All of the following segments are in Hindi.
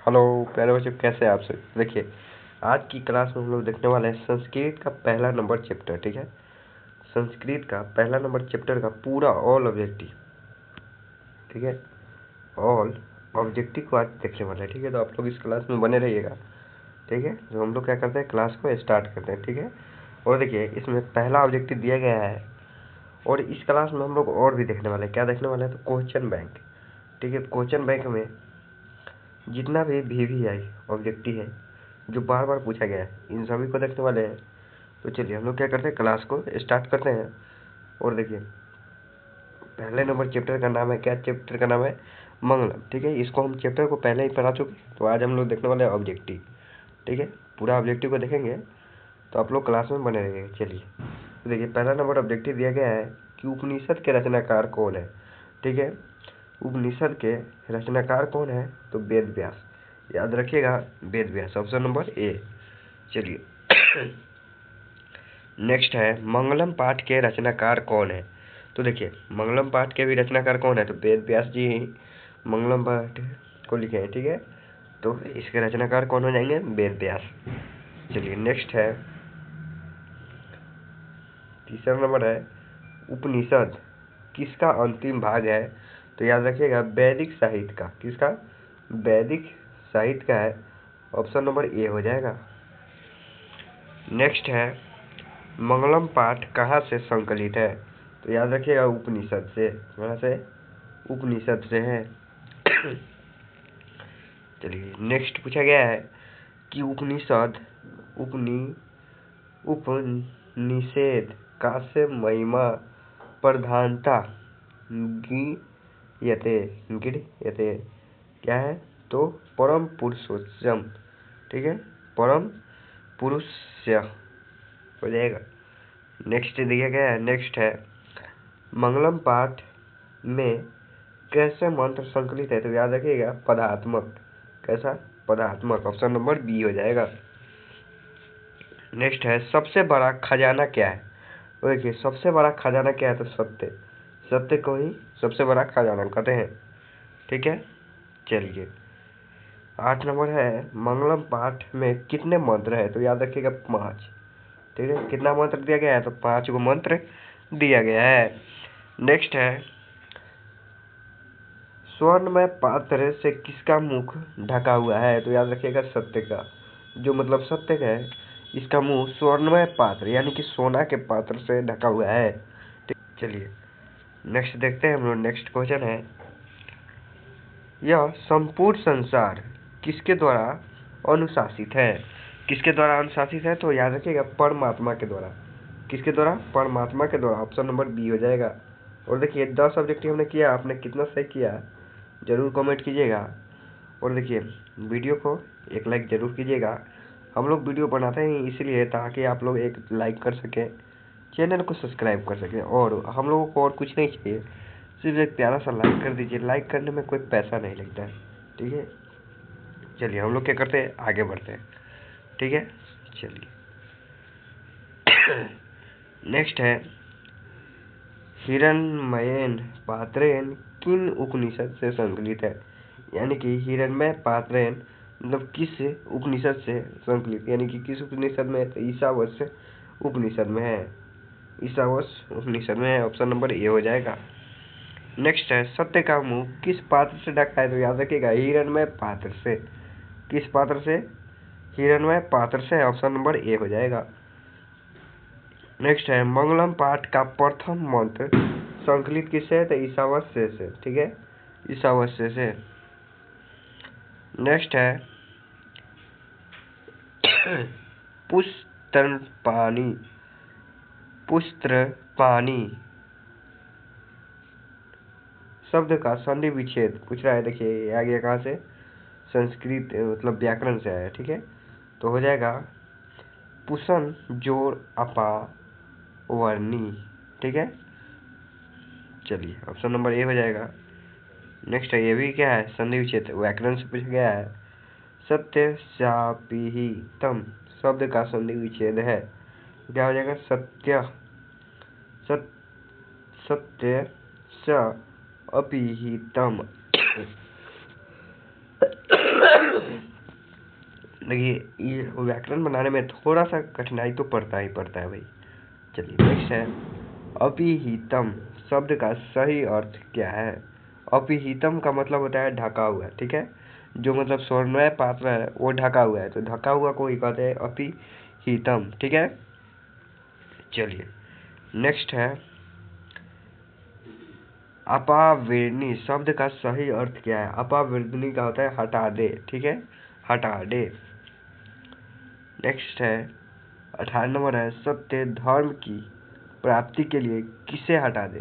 हेलो प्यारे बच्चों, कैसे हैं आप सब। देखिए, आज की क्लास में हम लोग देखने वाले हैं संस्कृत का पहला नंबर चैप्टर। ठीक है, संस्कृत का पहला नंबर चैप्टर का पूरा ऑल ऑब्जेक्टिव। ठीक है, ऑल ऑब्जेक्टिव को आज देखने वाले हैं। ठीक है, तो आप लोग इस क्लास में बने रहिएगा। ठीक है, तो हम लोग क्या करते हैं, क्लास को स्टार्ट करते हैं। ठीक है, और देखिए इसमें पहला ऑब्जेक्टिव दिया गया है और इस क्लास में हम लोग और भी देखने वाले हैं। क्या देखने वाले हैं, तो क्वेश्चन बैंक। ठीक है, क्वेश्चन बैंक में जितना भी VVI ऑब्जेक्टिव है जो बार बार पूछा गया है, इन सभी को देखने वाले हैं। तो चलिए हम लोग क्या करते हैं, क्लास को स्टार्ट करते हैं। और देखिए पहले नंबर चैप्टर का नाम है, क्या चैप्टर का नाम है, मंगलम। ठीक है, इसको हम चैप्टर को पहले ही पढ़ा चुके हैं, तो आज हम लोग देखने वाले हैं ऑब्जेक्टिव। ठीक है, पूरा ऑब्जेक्टिव को देखेंगे, तो आप लोग क्लास में बने रहिएगा। चलिए तो देखिए पहला नंबर ऑब्जेक्टिव दिया गया है कि उपनिषद के रचनाकार कौन है। ठीक है, उपनिषद के रचनाकार कौन है, तो वेद व्यास। याद रखिएगा, Ved Vyas, option number A. चलिए नेक्स्ट है मंगलम पाठ के रचनाकार कौन है। तो देखिए मंगलम पाठ के भी रचनाकार कौन है, तो वेद व्यास जी ही मंगलम पाठ को लिखे हैं। ठीक है, तो इसके रचनाकार कौन हो जाएंगे, वेद व्यास। चलिए नेक्स्ट है, तीसरा नंबर है उपनिषद किसका अंतिम भाग है। तो याद रखिएगा वैदिक साहित्य का, किसका, वैदिक साहित्य का है, ऑप्शन नंबर ए हो जाएगा। नेक्स्ट है मंगलम पाठ कहाँ से संकलित है। तो याद रखिएगा उपनिषद से, कहाँ से, उपनिषद से है। चलिए नेक्स्ट पूछा गया है कि उपनिषद उपनिषेध का से महिमा प्रधानता गीयते क्या है, तो परम पुरुषोत्तम। ठीक है, परम पुरुष हो जाएगा। नेक्स्ट दिया गया है, नेक्स्ट है मंगलम पाठ में कैसे मंत्र संकलित है। तो याद रखिएगा पदात्मक, कैसा, पदात्मक, ऑप्शन नंबर बी हो जाएगा। नेक्स्ट है सबसे बड़ा खजाना क्या है। तो देखिए सबसे बड़ा खजाना क्या है, तो सत्य, सत्य को ही सबसे बड़ा खजाना कहते हैं। ठीक है, चलिए 8 नंबर है मंगलम पाठ में कितने मंत्र है। तो याद रखिएगा 5। ठीक है, कितना मंत्र दिया गया है, तो 5 को मंत्र दिया गया है। नेक्स्ट है स्वर्णमय पात्र से किसका मुख ढका हुआ है। तो याद रखिएगा सत्य का, जो मतलब सत्य का है, इसका मुंह स्वर्णमय पात्र यानी कि सोना के पात्र से ढका हुआ है। चलिए नेक्स्ट देखते हैं हम लोग। नेक्स्ट क्वेश्चन है यह संपूर्ण संसार किसके द्वारा अनुशासित है। किसके द्वारा अनुशासित है, तो याद रखिएगा परमात्मा के द्वारा। किसके द्वारा, परमात्मा के द्वारा, ऑप्शन नंबर बी हो जाएगा। और देखिए 10 ऑब्जेक्टिव हमने किया, आपने कितना सही किया जरूर कमेंट कीजिएगा। और देखिए वीडियो को एक लाइक जरूर कीजिएगा। हम लोग वीडियो बनाते हैं इसलिए ताकि आप लोग एक लाइक कर सकें, चैनल को सब्सक्राइब कर सकें, और हम लोगों को और कुछ नहीं चाहिए, सिर्फ एक प्यारा सा लाइक कर दीजिए। लाइक करने में कोई पैसा नहीं लगता है। ठीक है, चलिए हम लोग क्या करते हैं, आगे बढ़ते हैं। ठीक है, चलिए नेक्स्ट है हिरण्मयेन पात्रेन किन उपनिषद से संकलित है। यानी कि हिरण्मय पात्रेन मतलब किस उपनिषद से संकलित, यानी कि किस उपनिषद में, तो ईशावास्य उपनिषद में है, ईशावास्य उपनिषद में है, ऑप्शन नंबर ए हो जाएगा। नेक्स्ट है सत्य का मुंह किस पात्र से ढका है। तो याद रखिएगा हिरण्मय पात्र से। किस पात्र से, हिरण्मय पात्र से, ऑप्शन नंबर ए हो जाएगा। नेक्स्ट है मंगलम पाठ का प्रथम मंत्र संकलित किससे है, तो ईशावास्य से। ठीक है, ईशावास्य से। नेक्स्ट है पुष्त्रपाणि, पुष्त्रपाणि शब्द का संधि विच्छेद पूछ रहा है। देखिए ये आ गया कहाँ से, संस्कृत मतलब व्याकरण से आया। ठीक है, तो हो जाएगा पुषण जोड़ अपा वर्णी। ठीक है, चलिए ऑप्शन नंबर ए हो जाएगा। नेक्स्ट है ये भी क्या है, संधि विच्छेद, व्याकरण से पूछा गया है। सत्य शापिहितम शब्द का संधि विच्छेद है, क्या हो जाएगा, सत्य, सत्य स अपिहितम। देखिए ये व्याकरण बनाने में थोड़ा सा कठिनाई तो पड़ता ही पड़ता है भाई। चलिए नेक्स्ट है अपिहितम शब्द का सही अर्थ क्या है। अपिहितम का मतलब होता है ढका हुआ, ठीक है। जो मतलब स्वर्णमय पात्र है वो ढका हुआ है, तो ढका हुआ को ही कहते हैं अपिहितम, ठीक है। चलिए नेक्स्ट है अपावेरणी शब्द का सही अर्थ क्या है। अपावेरणी का होता है हटा दे, ठीक है, हटा दे। नेक्स्ट है 18 नंबर है सत्य धर्म की प्राप्ति के लिए किसे हटा दे।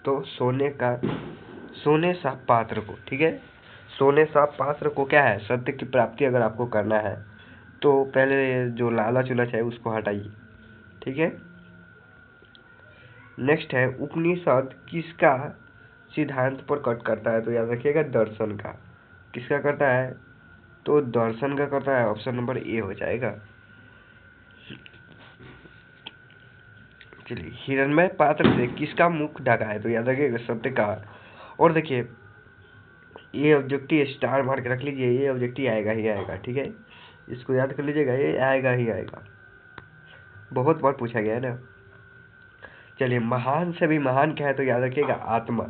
तो सोने सा पात्र को, ठीक है। सोने सा पात्र को क्या है, सत्य की प्राप्ति अगर आपको करना है तो पहले जो लालच उलच है उसको हटाइए, ठीक है। नेक्स्ट है उपनिषद किसका सिद्धांत पर कट करता है, तो याद रखिएगा दर्शन का। किसका करता है, तो दर्शन का करता है। ऑप्शन नंबर ए हो जाएगा। चलिए हिरण्मय पात्र से किसका मुख ढका है, तो याद रखिएगा सत्य का। और देखिए ये ऑब्जेक्टिव स्टार मार के रख लीजिए, ये ऑब्जेक्टिव आएगा ही आएगा, ठीक है। इसको याद कर लीजिएगा, ये आएगा ही आएगा, बहुत बार पूछा गया है ना। चलिए महान से भी महान क्या है, तो याद रखिएगा आत्मा।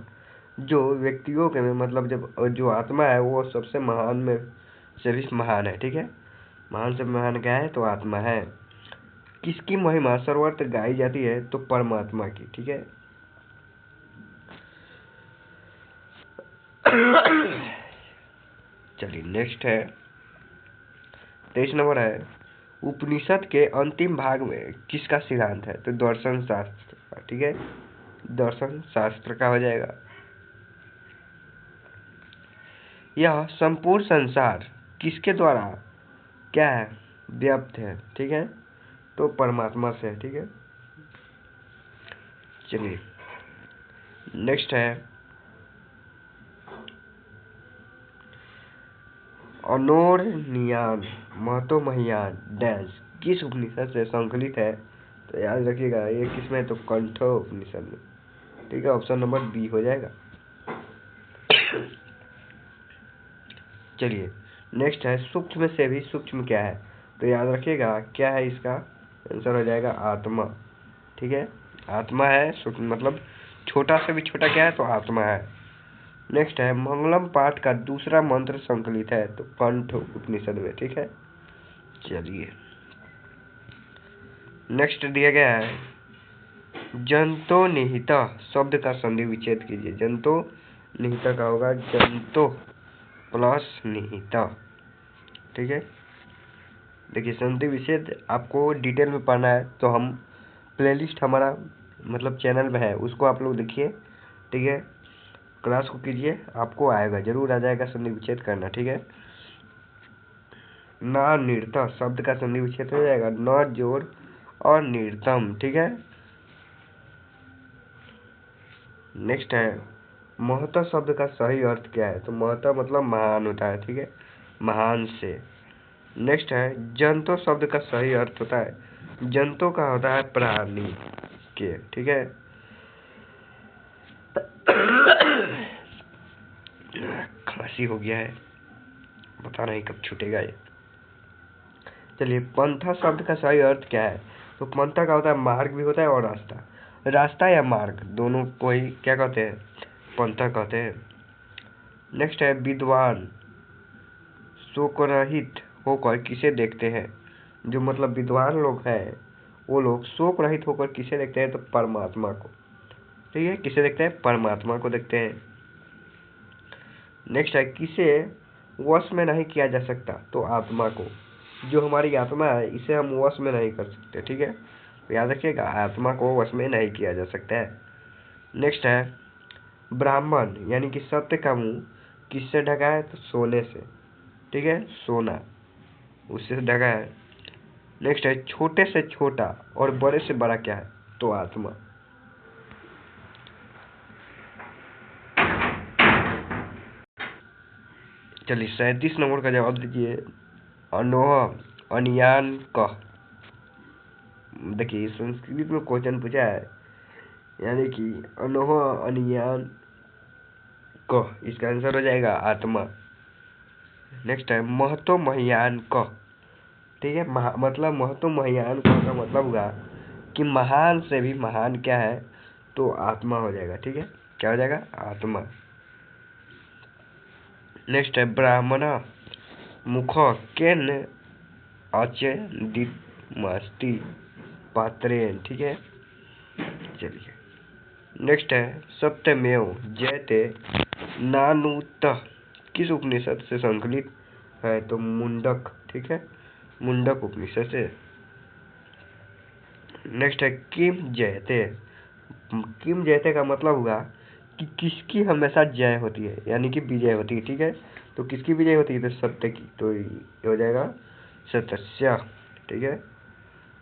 जो व्यक्तियों के में मतलब जब जो आत्मा है वो सबसे महान में से भी महान है, ठीक है। महान से महान क्या है, तो आत्मा है। किसकी महिमा सर्वत्र गाई जाती है, तो परमात्मा की, ठीक है। चलिए नेक्स्ट है 23 नंबर है उपनिषद के अंतिम भाग में किसका सिद्धांत है, तो दर्शन शास्त्र का, ठीक है। दर्शन शास्त्र का हो जाएगा। यह संपूर्ण संसार किसके द्वारा क्या है, व्याप्त है, ठीक है, तो परमात्मा से है, ठीक है। चलिए नेक्स्ट है अनोरनियान महतोमहियान डैश किस उपनिषद से संकलित है, तो याद रखिएगा ये किसमें, तो कंठो उपनिषद में, ठीक है। ऑप्शन नंबर बी हो जाएगा। चलिए नेक्स्ट है सूक्ष्म से भी सूक्ष्म क्या है, तो याद रखिएगा क्या है, इसका आंसर हो जाएगा आत्मा, ठीक है। आत्मा है सूक्ष्म मतलब छोटा से भी छोटा क्या है, तो आत्मा है। नेक्स्ट है मंगलम पाठ का दूसरा मंत्र संकलित है, तो कंठ उपनिषद में, ठीक है। चलिए नेक्स्ट दिया गया है जंतो निहिता शब्द का संधि विच्छेद कीजिए। जंतो निहिता का होगा जंतो प्लस निहिता, ठीक है। देखिए संधि विच्छेद आपको डिटेल में पढ़ना है तो हम प्लेलिस्ट हमारा मतलब चैनल में है, उसको आप लोग देखिए, ठीक है। क्लास को कीजिए, आपको आएगा, जरूर आ जाएगा संधि विच्छेद करना, ठीक है। न निर्ता शब्द का संधि विच्छेद हो जाएगा न जोड़ और निर्तम, ठीक है। नेक्स्ट है महता शब्द का सही अर्थ क्या है, तो महता मतलब महान होता है, ठीक है, महान से। नेक्स्ट है जंतो शब्द का सही अर्थ होता है, जंतो का होता है प्राणी के, ठीक है। खांसी हो गया है, पता नहीं कब छूटेगा ये। चलिए पंथा शब्द का सही अर्थ क्या है, तो पंथा का होता है मार्ग भी होता है और रास्ता। रास्ता या मार्ग दोनों को ही क्या कहते हैं, पंथा कहते हैं। नेक्स्ट है विद्वान शोकरहित होकर किसे देखते हैं। जो मतलब विद्वान लोग हैं वो लोग शोक रहित होकर किसे देखते हैं, तो परमात्मा को, ठीक है। किसे देखते हैं, परमात्मा को देखते हैं। नेक्स्ट है किसे वश में नहीं किया जा सकता, तो आत्मा को। जो हमारी आत्मा है इसे हम वश में नहीं कर सकते, ठीक है। तो याद रखिएगा आत्मा को वश में नहीं किया जा सकता है। नेक्स्ट है ब्राह्मण यानी कि सत्य का मुंह किससे ढका है, तो सोने से, ठीक है, सोना उससे ढका है। नेक्स्ट है छोटे से छोटा और बड़े से बड़ा क्या है, तो आत्मा। चलिए 37 नंबर का जवाब दीजिए अनोह अनियान कह। देखिए संस्कृत में क्वेश्चन पूछा है, यानी कि अनोह अनियान कह, इसका आंसर हो जाएगा आत्मा। नेक्स्ट है महतो महायान क, ठीक है। मतलब महतो महायान क का मतलब हुआ कि महान से भी महान क्या है, तो आत्मा हो जाएगा, ठीक है। क्या हो जाएगा, आत्मा। नेक्स्ट है ब्राह्मण मुख केन अचेदितमस्ति पात्रेण, ठीक है। चलिए नेक्स्ट है सत्यमेव जयते नानुत, किस उपनिषद से संकलित है, तो मुंडक, ठीक है, मुंडक उपनिषद से। नेक्स्ट है किम जयते, किम जयते का मतलब हुआ कि किसकी हमेशा जय होती है, यानी कि विजय होती है, ठीक है। तो किसकी विजय होती है, तो सत्य की, तो ये हो जाएगा सतस्य, ठीक है।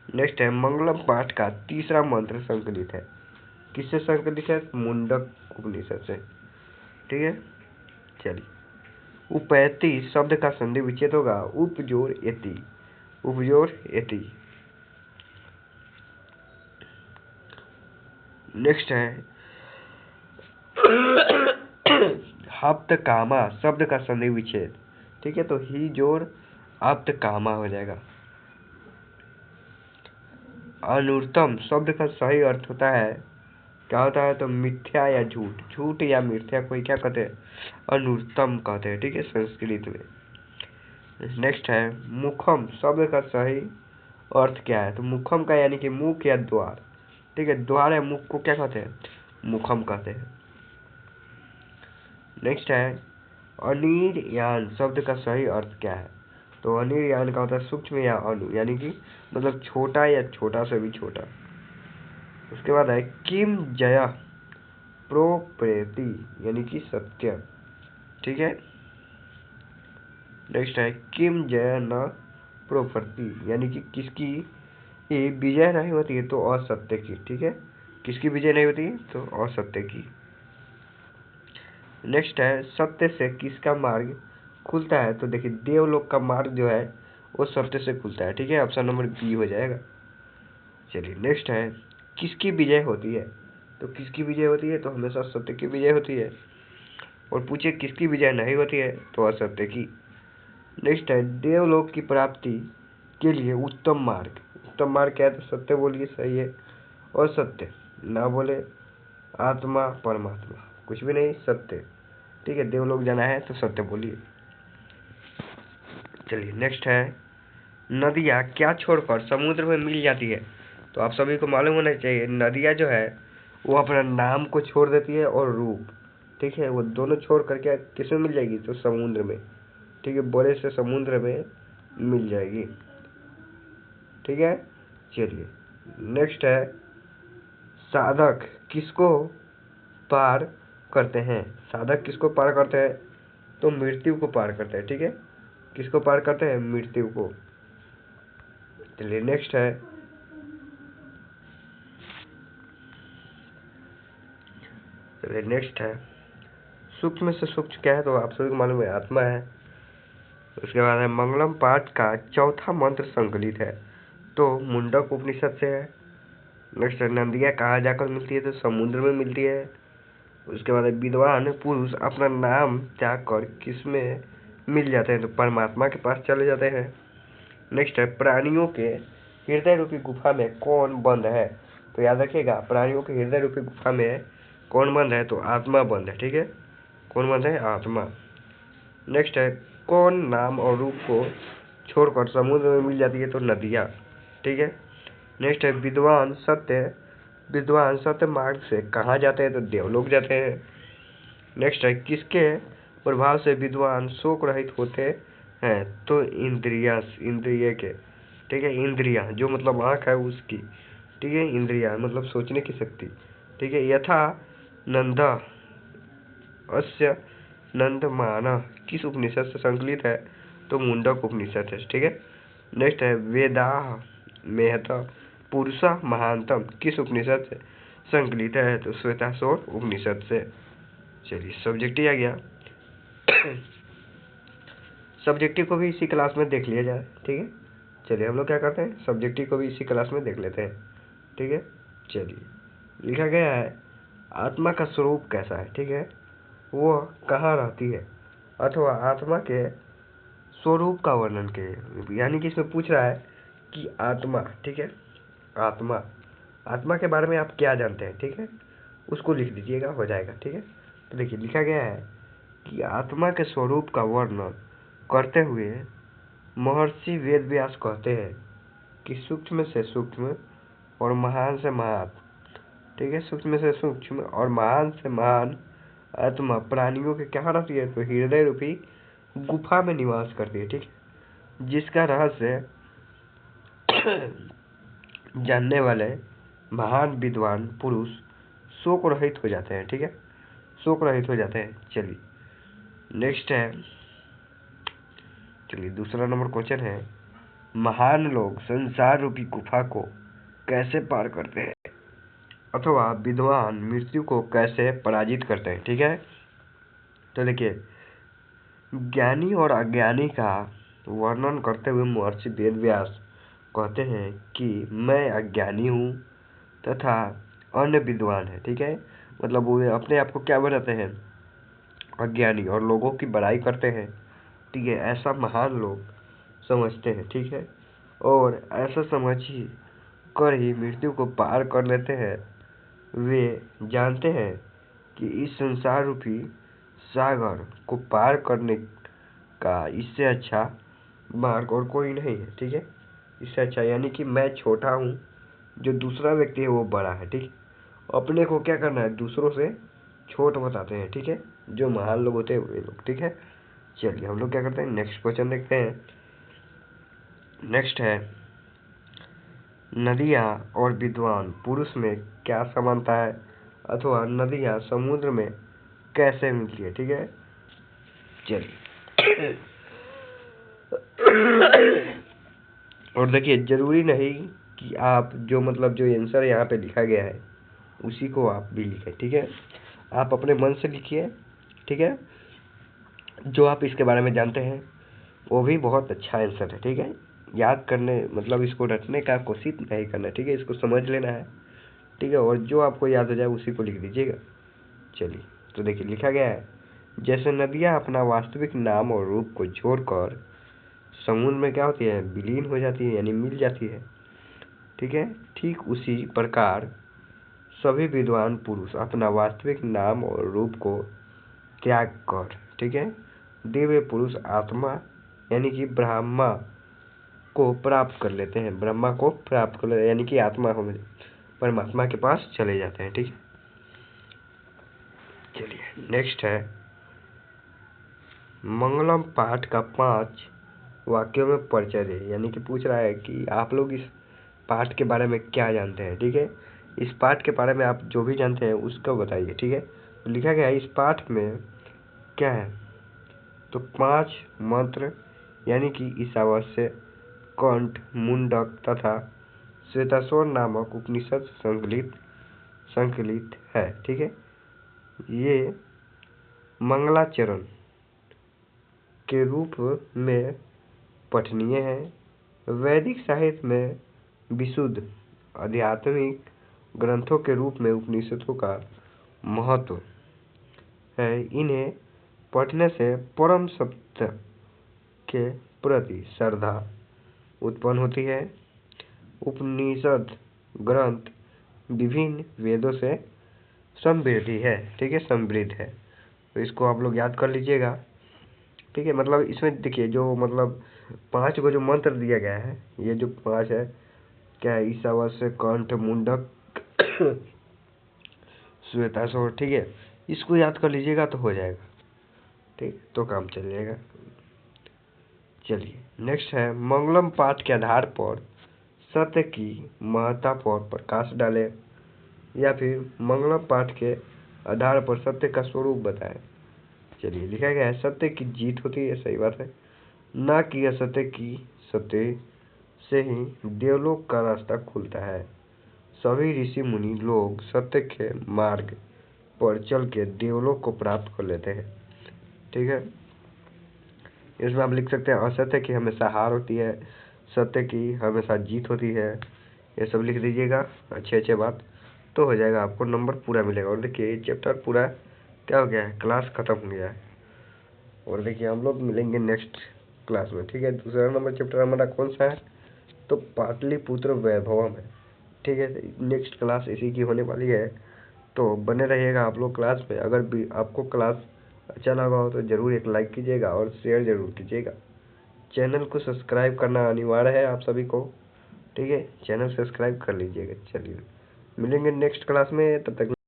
नेक्स्ट है मंगलम पाठ का तीसरा मंत्र संकलित है, किससे संकलित है, मुंडक उपनिषद से, ठीक है। चलिए उपैति शब्द का संधि विच्छेद होगा उपजोर एति, उपजोर एति। नेक्स्ट है हप्त कामा शब्द का संधि विच्छेद, ठीक है, तो ही जोर आप्त कामा हो जाएगा। अनुर्तम शब्द का सही अर्थ होता है, क्या होता है, तो मिथ्या या झूठ, झूठ या मिथ्या कोई क्या कहते हैं, अनुर्तम कहते हैं, ठीक है, संस्कृत में। नेक्स्ट है मुखम शब्द का सही अर्थ क्या है, तो मुखम का यानी कि मुख या द्वार, ठीक है, द्वार या मुख को क्या कहते हैं, मुखम कहते हैं। नेक्स्ट है अनिर्यान शब्द का सही अर्थ क्या है, तो अनिर्यान का होता है सूक्ष्म या अणु, यानी कि मतलब छोटा या छोटा से भी छोटा। उसके बाद है किम जय प्रोप्रेति, यानी कि सत्य, ठीक है। नेक्स्ट है किम जय न प्रोपर्ति, यानी कि किसकी ये विजय नहीं होती है, तो असत्य की, ठीक है, किसकी विजय नहीं होती है, तो असत्य की। नेक्स्ट है सत्य से किसका मार्ग खुलता है, तो देखिए देवलोक का मार्ग जो है वो सत्य से खुलता है, ठीक है, ऑप्शन नंबर बी हो जाएगा। चलिए नेक्स्ट है किसकी विजय होती है, तो किसकी विजय होती है, तो हमेशा सत्य की विजय होती है। और पूछिए किसकी विजय नहीं होती है, तो असत्य की। नेक्स्ट है देवलोक की प्राप्ति के लिए उत्तम मार्ग, उत्तम मार्ग क्या है, तो सत्य बोलिए, सही है, और सत्य ना बोले आत्मा परमात्मा कुछ भी नहीं, सत्य, ठीक है, देवलोक जाना है तो सत्य बोलिए। चलिए नेक्स्ट है नदियाँ क्या छोड़कर समुद्र में मिल जाती है, तो आप सभी को मालूम होना चाहिए नदियाँ जो है वो अपना नाम को छोड़ देती है और रूप, ठीक है, वो दोनों छोड़ करके किसमें मिल जाएगी, तो समुद्र में, ठीक है, बड़े से समुद्र में मिल जाएगी, ठीक है। चलिए नेक्स्ट है साधक किसको पार करते हैं, साधक किसको पार करते हैं, तो मृत्यु को पार करते हैं, ठीक है, किसको पार करते हैं, मृत्यु को। चलिए नेक्स्ट है सूक्ष्म से सूक्ष्म क्या है, तो आप सभी को मालूम है आत्मा है। उसके बाद है मंगलम पाठ का चौथा मंत्र संकलित है, तो मुंडक उपनिषद से है। नेक्स्ट है नदियाँ कहाँ जाकर मिलती है, तो समुद्र में मिलती है। उसके बाद विद्वान पुरुष अपना नाम त्याग कर किसमें मिल जाते हैं, तो परमात्मा के पास चले जाते हैं। नेक्स्ट है प्राणियों के हृदय रूपी गुफा में कौन बंद है, तो याद रखिएगा प्राणियों के हृदय रूपी गुफा में कौन बंद है, तो आत्मा बंद है, ठीक है, कौन बंद है, आत्मा। नेक्स्ट है कौन नाम और रूप को छोड़कर समुद्र में मिल जाती है, तो नदियाँ, ठीक है। नेक्स्ट है विद्वान सत्य मार्ग से कहाँ जाते हैं, तो देवलोक जाते हैं। नेक्स्ट है किसके प्रभाव से विद्वान शोक रहित होते हैं, तो इंद्रिय के, ठीक है, इंद्रिया जो मतलब आँख है उसकी, ठीक है, इंद्रिया मतलब सोचने की शक्ति, ठीक है। यथा नंद अस्य नंदमान किस उपनिषद से संकलित है, तो मुंडक उपनिषद है, ठीक है। नेक्स्ट है वेदा मेहता पुरुषा महानतम किस उपनिषद से संकलित है, तो श्वेताश्वर उपनिषद से। चलिए सब्जेक्टिव आ गया सब्जेक्टिव को भी इसी क्लास में देख लिया जाए, ठीक है। चलिए हम लोग क्या करते हैं, सब्जेक्टिव को भी इसी क्लास में देख लेते हैं, ठीक है। चलिए लिखा गया है आत्मा का स्वरूप कैसा है, ठीक है, वो कहाँ रहती है, अथवा आत्मा के स्वरूप का वर्णन करिए। यानी कि इसमें पूछ रहा है कि आत्मा, ठीक है, आत्मा के बारे में आप क्या जानते हैं, ठीक है, उसको लिख दीजिएगा, हो जाएगा। ठीक है, तो देखिए लिखा गया है कि आत्मा के स्वरूप का वर्णन करते हुए महर्षि वेद व्यास कहते हैं कि सूक्ष्म से सूक्ष्म और महान से महान, ठीक है, सूक्ष्म से सूक्ष्म और महान से महान आत्मा प्राणियों के क्या रहती है, तो हृदय रूपी गुफा में निवास करती है। ठीक है, जिसका रहस्य जानने वाले महान विद्वान पुरुष शोक रहित हो जाते हैं। ठीक है, शोक रहित हो जाते हैं। चलिए नेक्स्ट है, चलिए दूसरा नंबर क्वेश्चन है, महान लोग संसार रूपी गुफा को कैसे पार करते हैं, अथवा विद्वान मृत्यु को कैसे पराजित करते हैं। ठीक है, तो देखिए ज्ञानी और अज्ञानी का वर्णन करते हुए महर्षि वेद व्यास कहते हैं कि मैं अज्ञानी हूँ तथा अन्य विद्वान है। ठीक है, मतलब वो अपने आप को क्या बनाते हैं, अज्ञानी, और लोगों की बड़ाई करते हैं। ठीक है, ऐसा महान लोग समझते हैं। ठीक है, और ऐसा समझ कर ही मृत्यु को पार कर लेते हैं। वे जानते हैं कि इस संसार रूपी सागर को पार करने का इससे अच्छा मार्ग और कोई नहीं है। ठीक है, इससे अच्छा, यानी कि मैं छोटा हूँ, जो दूसरा व्यक्ति है वो बड़ा है। ठीक है, अपने को क्या करना है, दूसरों से छोट बताते हैं। ठीक है, जो महान लोग होते हैं वे लोग। ठीक है, चलिए हम लोग क्या करते हैं, नेक्स्ट क्वेश्चन देखते हैं। नेक्स्ट है, नदियाँ और विद्वान पुरुष में क्या समानता है, अथवा नदियाँ समुद्र में कैसे मिलती है। ठीक है, चलिए और देखिए जरूरी नहीं कि आप जो मतलब जो आंसर यहाँ पे लिखा गया है उसी को आप भी लिखें। ठीक है, आप अपने मन से लिखिए। ठीक है, जो आप इसके बारे में जानते हैं वो भी बहुत अच्छा आंसर है। ठीक है, याद करने मतलब इसको रटने का कोशिश नहीं करना। ठीक है, इसको समझ लेना है। ठीक है, और जो आपको याद हो जाए उसी को लिख दीजिएगा। चलिए, तो देखिए लिखा गया है, जैसे नदियाँ अपना वास्तविक नाम और रूप को छोड़कर समुद्र में क्या होती है, विलीन हो जाती है, यानी मिल जाती है। ठीक है, ठीक उसी प्रकार सभी विद्वान पुरुष अपना वास्तविक नाम और रूप को त्याग कर, ठीक है, दिव्य पुरुष आत्मा यानी कि ब्रह्मा को प्राप्त कर लेते हैं, ब्रह्मा को प्राप्त कर लेते हैं, यानी कि आत्मा हम परमात्मा के पास चले जाते हैं। ठीक है, चलिए नेक्स्ट है, मंगलम पाठ का 5 वाक्यों में परिचय दे। यानी कि पूछ रहा है कि आप लोग इस पाठ के बारे में क्या जानते हैं। ठीक है, इस पाठ के बारे में आप जो भी जानते हैं उसको बताइए। ठीक है, तो लिखा गया है इस पाठ में क्या है, तो 5 मंत्र यानी कि ईशावास्य, कंठ, मुंडक तथा श्वेताश्वर नामक उपनिषद संकलित है। ठीक है, ये मंगलाचरण के रूप में पठनीय है। वैदिक साहित्य में विशुद्ध आध्यात्मिक ग्रंथों के रूप में उपनिषदों का महत्व है। इन्हें पढ़ने से परम सत्य के प्रति श्रद्धा उत्पन्न होती है। उपनिषद ग्रंथ विभिन्न वेदों से समृद्ध है। ठीक है, समृद्ध है, तो इसको आप लोग याद कर लीजिएगा। ठीक है, मतलब इसमें देखिए जो मतलब 5 को जो मंत्र दिया गया है, ये जो 5 है क्या है, ईशावास्य, कंठ, मुंडक, श्वेताश्वर। ठीक है, इसको याद कर लीजिएगा तो हो जाएगा। ठीक, तो काम चल जाएगा। चलिए नेक्स्ट है, मंगलम पाठ के आधार पर सत्य की महत्ता पर प्रकाश डालें, या फिर मंगलम पाठ के आधार पर सत्य का स्वरूप बताएं। चलिए लिखा गया है, सत्य की जीत होती है, सही बात है, ना कि असत्य की। सत्य से ही देवलोक का रास्ता खुलता है। सभी ऋषि मुनि लोग सत्य के मार्ग पर चल के देवलोक को प्राप्त कर लेते हैं। ठीक है, इसमें आप लिख सकते हैं, असत्य की हमेशा हार होती है, सत्य की हमेशा जीत होती है। ये सब लिख दीजिएगा, अच्छे बात, तो हो जाएगा, आपको नंबर पूरा मिलेगा। और देखिए ये चैप्टर पूरा क्या हो गया है, क्लास खत्म हो गया है। और देखिए हम लोग मिलेंगे नेक्स्ट क्लास में, ठीक है। दूसरा नंबर चैप्टर हमारा कौन सा है, तो पाटलिपुत्र वैभवम है, ठीक है। नेक्स्ट क्लास इसी की होने वाली है, तो बने रहिएगा आप लोग क्लास में। अगर भी आपको क्लास अच्छा लगा हो तो ज़रूर एक लाइक कीजिएगा और शेयर ज़रूर कीजिएगा। चैनल को सब्सक्राइब करना अनिवार्य है आप सभी को, ठीक है। चैनल सब्सक्राइब कर लीजिएगा। चलिए मिलेंगे नेक्स्ट क्लास में, तब तक